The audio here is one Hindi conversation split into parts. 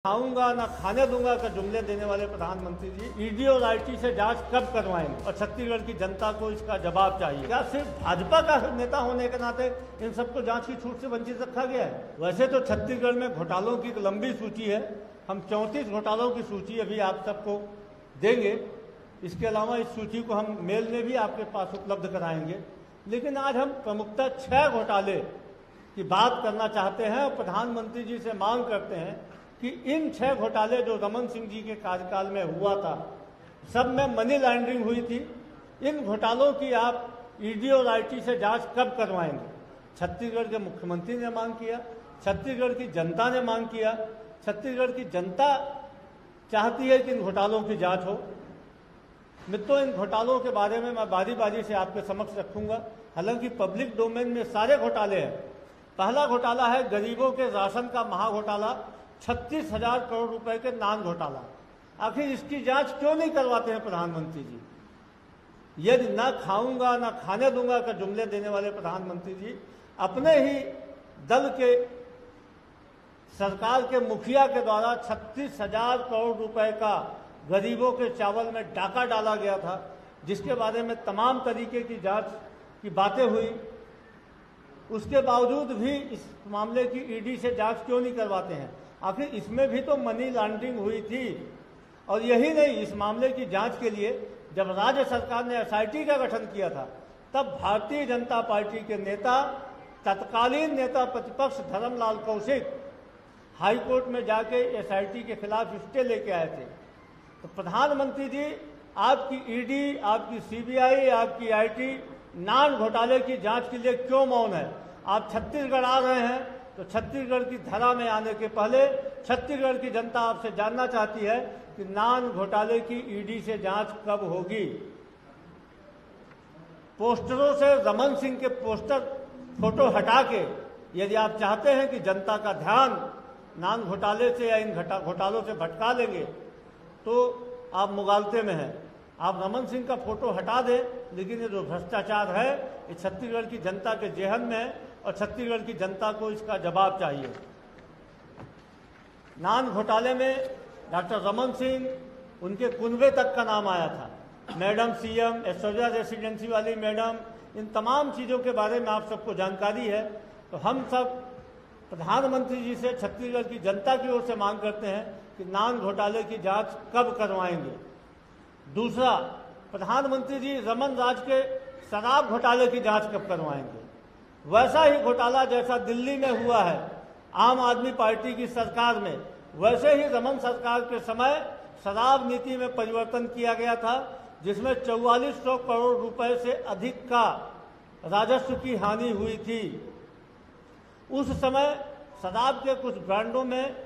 खाऊंगा ना खाने दूंगा का जुमले देने वाले प्रधानमंत्री जी ईडी और आईटी से जांच कब करवाएंगे और छत्तीसगढ़ की जनता को इसका जवाब चाहिए। क्या सिर्फ भाजपा का नेता होने के नाते इन सबको जांच की छूट से वंचित रखा गया है? वैसे तो छत्तीसगढ़ में घोटालों की एक लंबी सूची है। हम 34 घोटालों की सूची अभी आप सबको देंगे। इसके अलावा इस सूची को हम मेल में भी आपके पास उपलब्ध कराएंगे। लेकिन आज हम प्रमुखतः 6 घोटाले की बात करना चाहते हैं और प्रधानमंत्री जी से मांग करते हैं कि इन 6 घोटाले जो रमन सिंह जी के कार्यकाल में हुआ था, सब में मनी लॉन्ड्रिंग हुई थी। इन घोटालों की आप ईडी और आईटी से जांच कब करवाएंगे? छत्तीसगढ़ के मुख्यमंत्री ने मांग किया, छत्तीसगढ़ की जनता ने मांग किया। छत्तीसगढ़ की जनता चाहती है कि इन घोटालों की जांच हो। मित्रों, इन घोटालों के बारे में मैं बारी बारी से आपके समक्ष रखूंगा। हालांकि पब्लिक डोमेन में सारे घोटाले हैं। पहला घोटाला है गरीबों के राशन का महाघोटाला, 36,000 करोड़ रुपए के नान घोटाला। आखिर इसकी जांच क्यों नहीं करवाते हैं प्रधानमंत्री जी? यदि ना खाऊंगा ना खाने दूंगा का जुमले देने वाले प्रधानमंत्री जी अपने ही दल के सरकार के मुखिया के द्वारा 36,000 करोड़ रुपए का गरीबों के चावल में डाका डाला गया था, जिसके बारे में तमाम तरीके की जांच की बातें हुई, उसके बावजूद भी इस मामले की ईडी से जांच क्यों नहीं करवाते हैं? आखिर इसमें भी तो मनी लॉन्ड्रिंग हुई थी। और यही नहीं, इस मामले की जांच के लिए जब राज्य सरकार ने एसआईटी का गठन किया था, तब भारतीय जनता पार्टी के नेता, तत्कालीन नेता प्रतिपक्ष धर्मलाल कौशिक हाईकोर्ट में जाके एसआईटी के खिलाफ स्टे लेके आए थे। तो प्रधानमंत्री जी, आपकी ईडी, आपकी सीबीआई, आपकी आईटी नान घोटाले की जांच के लिए क्यों मौन है? आप छत्तीसगढ़ आ रहे हैं तो छत्तीसगढ़ की धरा में आने के पहले छत्तीसगढ़ की जनता आपसे जानना चाहती है कि नान घोटाले की ईडी से जांच कब होगी। पोस्टरों से रमन सिंह के पोस्टर फोटो हटा के यदि आप चाहते हैं कि जनता का ध्यान नान घोटाले से या इन घोटालों से भटका लेंगे तो आप मुगालते में हैं। आप रमन सिंह का फोटो हटा दें, लेकिन ये जो भ्रष्टाचार है ये छत्तीसगढ़ की जनता के जेहन में है और छत्तीसगढ़ की जनता को इसका जवाब चाहिए। नान घोटाले में डॉक्टर रमन सिंह, उनके कुनबे तक का नाम आया था। मैडम सीएम, ऐश्वर्या रेसिडेंसी वाली मैडम, इन तमाम चीज़ों के बारे में आप सबको जानकारी है। तो हम सब प्रधानमंत्री जी से छत्तीसगढ़ की जनता की ओर से मांग करते हैं कि नान घोटाले की जांच कब करवाएंगे। दूसरा, प्रधानमंत्री जी रमन राज के शराब घोटाले की जांच कब करवाएंगे? वैसा ही घोटाला जैसा दिल्ली में हुआ है आम आदमी पार्टी की सरकार में, वैसे ही रमन सरकार के समय शराब नीति में परिवर्तन किया गया था, जिसमें 4400 करोड़ रुपए से अधिक का राजस्व की हानि हुई थी। उस समय शराब के कुछ ब्रांडों में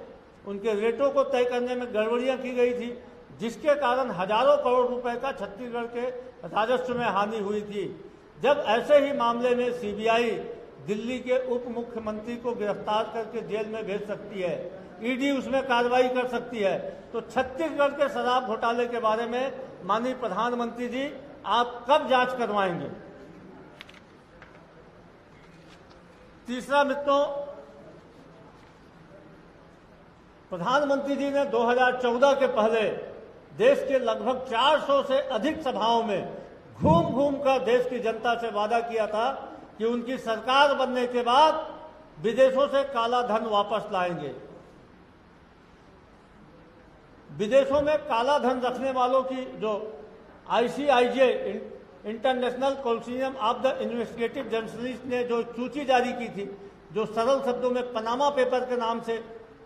उनके रेटों को तय करने में गड़बड़ियां की गई थी, जिसके कारण हजारों करोड़ रुपए का छत्तीसगढ़ के राजस्व में हानि हुई थी। जब ऐसे ही मामले में सीबीआई दिल्ली के उप मुख्यमंत्री को गिरफ्तार करके जेल में भेज सकती है, ईडी उसमें कार्रवाई कर सकती है, तो छत्तीसगढ़ के शराब घोटाले के बारे में माननीय प्रधानमंत्री जी आप कब जांच करवाएंगे? तीसरा मित्रों, प्रधानमंत्री जी ने 2014 के पहले देश के लगभग 400 से अधिक सभाओं में घूम घूम कर देश की जनता से वादा किया था कि उनकी सरकार बनने के बाद विदेशों से काला धन वापस लाएंगे। विदेशों में काला धन रखने वालों की जो ICIJ, international council of the investigative journalist ने जो सूची जारी की थी, जो सरल शब्दों में पनामा पेपर के नाम से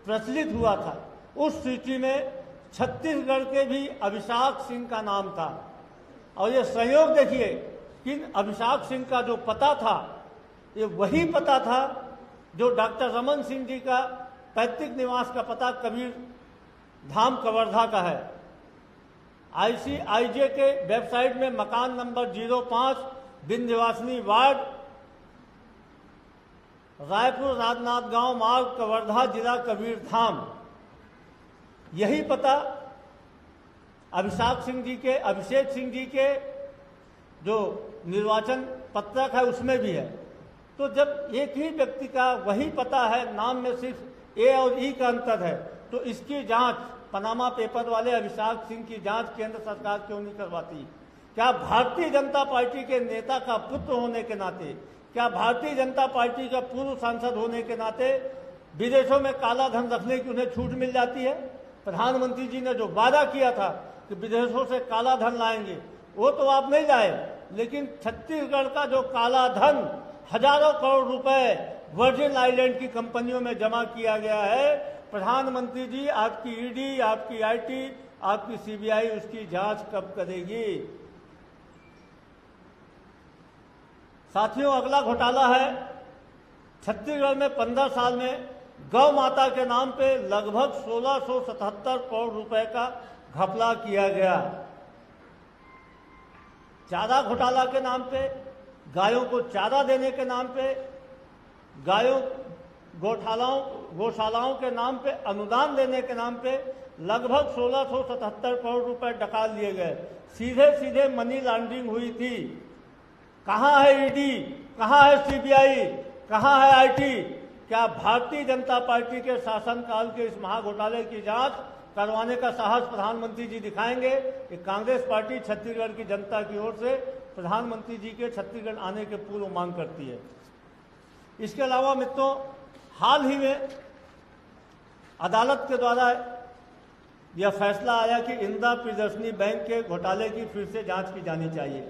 प्रचलित हुआ था, उस सूची में छत्तीसगढ़ के भी अभिषेक सिंह का नाम था। और ये संयोग देखिए कि अभिषेक सिंह का जो पता था, ये वही पता था जो डॉक्टर रमन सिंह जी का पैतृक निवास का पता कबीर धाम कवर्धा का है। आईसीआईजे के वेबसाइट में मकान नंबर 05 विंध्यवासिनी वार्ड, रायपुर राजनांदगांव मार्ग, कवर्धा, जिला कबीर धाम, यही पता अभिषेक सिंह जी के जो निर्वाचन पत्रक है उसमें भी है। तो जब एक ही व्यक्ति का वही पता है, नाम में सिर्फ ए और ई का अंतर है, तो इसकी जांच पनामा पेपर वाले अभिषेक सिंह की जांच केंद्र सरकार क्यों नहीं करवाती? क्या भारतीय जनता पार्टी के नेता का पुत्र होने के नाते, क्या भारतीय जनता पार्टी का पूर्व सांसद होने के नाते विदेशों में काला धन रखने की उन्हें छूट मिल जाती है? प्रधानमंत्री जी ने जो वादा किया था कि विदेशों से काला धन लाएंगे, वो तो आप नहीं लाए, लेकिन छत्तीसगढ़ का जो काला धन हजारों करोड़ रुपए वर्जिन आइलैंड की कंपनियों में जमा किया गया है, प्रधानमंत्री जी आपकी ईडी, आपकी आईटी, आपकी सीबीआई उसकी जांच कब करेगी? साथियों, अगला घोटाला है छत्तीसगढ़ में 15 साल में गौ माता के नाम पे लगभग 1677 करोड़ रुपए का घपला किया गया। चारा घोटाला के नाम पे, गायों को चारा देने के नाम पे, गायों गौशालाओं के नाम पे अनुदान देने के नाम पे लगभग 1677 करोड़ रुपए डकाल लिए गए। सीधे सीधे मनी लॉन्ड्रिंग हुई थी। कहाँ है ईडी, कहाँ है सीबीआई, कहाँ है आईटी? क्या भारतीय जनता पार्टी के शासनकाल के इस महाघोटाले की जांच करवाने का साहस प्रधानमंत्री जी दिखाएंगे? कि कांग्रेस पार्टी छत्तीसगढ़ की जनता की ओर से प्रधानमंत्री जी के छत्तीसगढ़ आने के पूर्व मांग करती है। इसके अलावा मित्रों, हाल ही में अदालत के द्वारा यह फैसला आया कि इंदिरा प्रियदर्शनी बैंक के घोटाले की फिर से जांच की जानी चाहिए।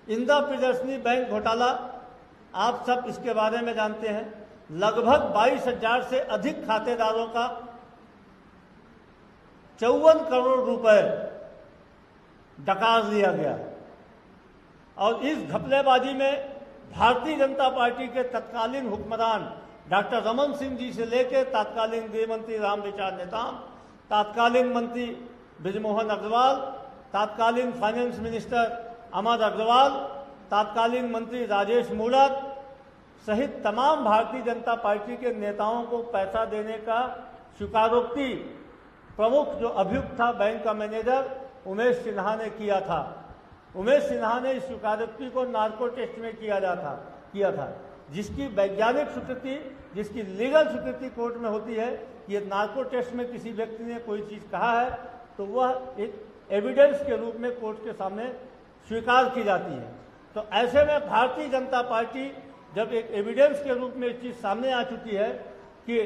इंदिरा प्रियदर्शनी बैंक घोटाला, आप सब इसके बारे में जानते हैं। लगभग 22,000 से अधिक खातेदारों का 54 करोड़ रुपए डकार लिया गया। और इस घपलेबाजी में भारतीय जनता पार्टी के तत्कालीन हुक्मरान डॉक्टर रमन सिंह जी से लेकर तत्कालीन गृह मंत्री रामविचार नेताम, तत्कालीन मंत्री बृजमोहन अग्रवाल, तत्कालीन फाइनेंस मिनिस्टर अमर अग्रवाल, तत्कालीन मंत्री राजेश मूणत सहित तमाम भारतीय जनता पार्टी के नेताओं को पैसा देने का स्वीकारोक्ति प्रमुख जो अभियुक्त था बैंक का मैनेजर उमेश सिन्हा ने किया था। उमेश सिन्हा ने इस स्वीकारोक्ति को नार्को टेस्ट में किया था, जिसकी वैज्ञानिक स्वीकृति, जिसकी लीगल स्वीकृति कोर्ट में होती है। ये नार्को टेस्ट में किसी व्यक्ति ने कोई चीज़ कहा है तो वह एक एविडेंस के रूप में कोर्ट के सामने स्वीकार की जाती है। तो ऐसे में भारतीय जनता पार्टी जब एक एविडेंस के रूप में इस चीज़ सामने आ चुकी है कि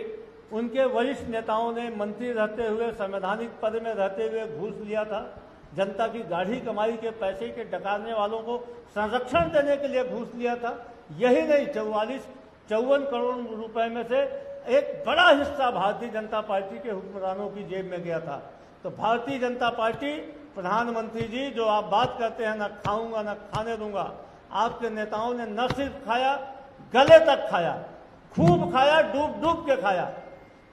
उनके वरिष्ठ नेताओं ने मंत्री रहते हुए, संवैधानिक पद में रहते हुए घूस लिया था, जनता की गाढ़ी कमाई के पैसे के डकारने वालों को संरक्षण देने के लिए घूस लिया था। यही नहीं, 54 करोड़ रुपए में से एक बड़ा हिस्सा भारतीय जनता पार्टी के हुक्मरानों की जेब में गया था। तो भारतीय जनता पार्टी, प्रधानमंत्री जी, जो आप बात करते हैं न खाऊंगा न खाने दूंगा, आपके नेताओं ने न सिर्फ खाया, गले तक खाया, खूब खाया, डूब डूब के खाया।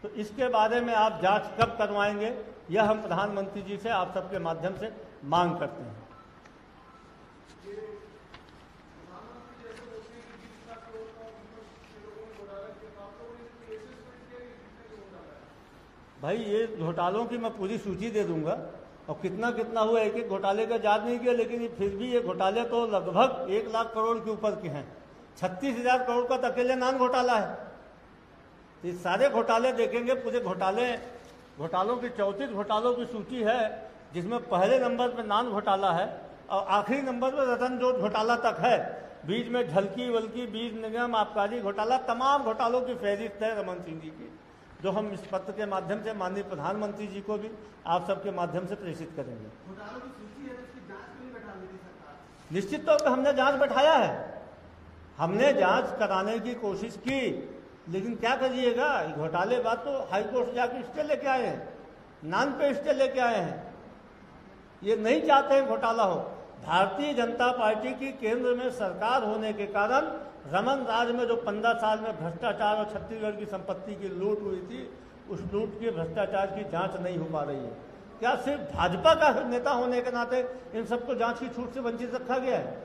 तो इसके बारे में आप जांच कब करवाएंगे, यह हम प्रधानमंत्री जी से आप सबके माध्यम से मांग करते हैं। भाई, ये घोटालों की मैं पूरी सूची दे दूंगा और कितना कितना हुआ, एक एक घोटाले का याद नहीं किया, लेकिन फिर भी ये घोटाले तो लगभग 1 लाख करोड़ के ऊपर के हैं। 36,000 करोड़ का तो अकेले नान घोटाला है। तो ये सारे घोटाले देखेंगे, पूरे घोटालों की 34 घोटालों की सूची है, जिसमें पहले नंबर पर नान घोटाला है और आखिरी नंबर पर रतन जोत घोटाला तक है। बीच में झलकी वलकी, बीज निगम, आबकारी घोटाला, तमाम घोटालों की फहरिस्त है रमन सिंह जी की, जो हम इस पत्र के माध्यम से माननीय प्रधानमंत्री जी को भी आप सबके माध्यम से प्रेषित करेंगे। घोटालों की सूची है, उसकी जांच क्यों नहीं बैठा रही सरकार? निश्चित तौर पर हमने जांच बैठाया है, हमने जांच कराने की कोशिश की, लेकिन क्या करिएगा, घोटाले बात तो हाईकोर्ट से जाकर स्टे लेके आए हैं, नान पे स्टे लेके आए हैं। ये नहीं चाहते हैं घोटाला हो। भारतीय जनता पार्टी की केंद्र में सरकार होने के कारण रमन राज में जो 15 साल में भ्रष्टाचार और छत्तीसगढ़ की संपत्ति की लूट हुई थी, उस लूट के भ्रष्टाचार की जांच नहीं हो पा रही है। क्या सिर्फ भाजपा का नेता होने के नाते इन सबको जांच की छूट से वंचित रखा गया है?